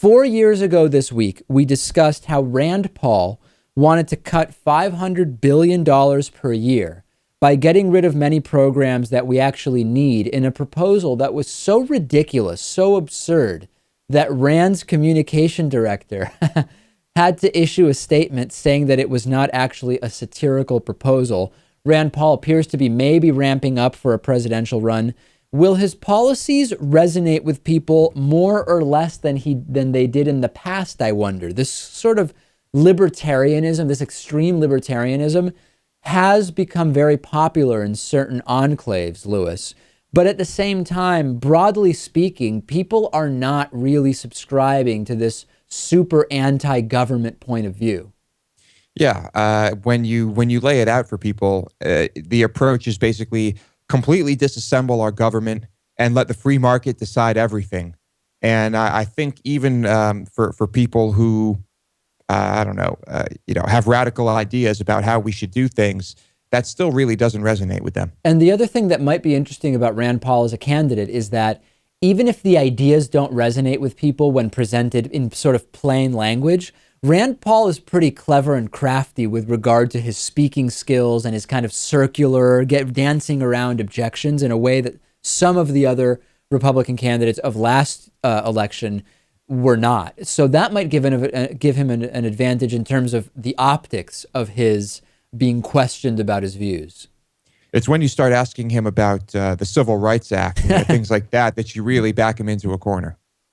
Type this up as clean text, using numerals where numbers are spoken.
4 years ago this week, we discussed how Rand Paul wanted to cut $500 billion per year by getting rid of many programs that we actually need in a proposal that was so ridiculous, so absurd, that Rand's communication director had to issue a statement saying that it was not actually a satirical proposal. Rand Paul appears to be maybe ramping up for a presidential run. Will his policies resonate with people more or less than they did in the past, I wonder? This sort of libertarianism, this extreme libertarianism, has become very popular in certain enclaves, Lewis. But at the same time, broadly speaking, people are not really subscribing to this super anti-government point of view. Yeah, when you lay it out for people, the approach is basically completely disassemble our government and let the free market decide everything. And I think even for people who I don't know, have radical ideas about how we should do things, that still really doesn't resonate with them. And the other thing that might be interesting about Rand Paul as a candidate is that even if the ideas don't resonate with people when presented in sort of plain language, Rand Paul is pretty clever and crafty with regard to his speaking skills and his kind of circular, dancing around objections in a way that some of the other Republican candidates of last election were not. So that might give him an advantage in terms of the optics of his being questioned about his views. It's when you start asking him about the Civil Rights Act and things like that you really back him into a corner.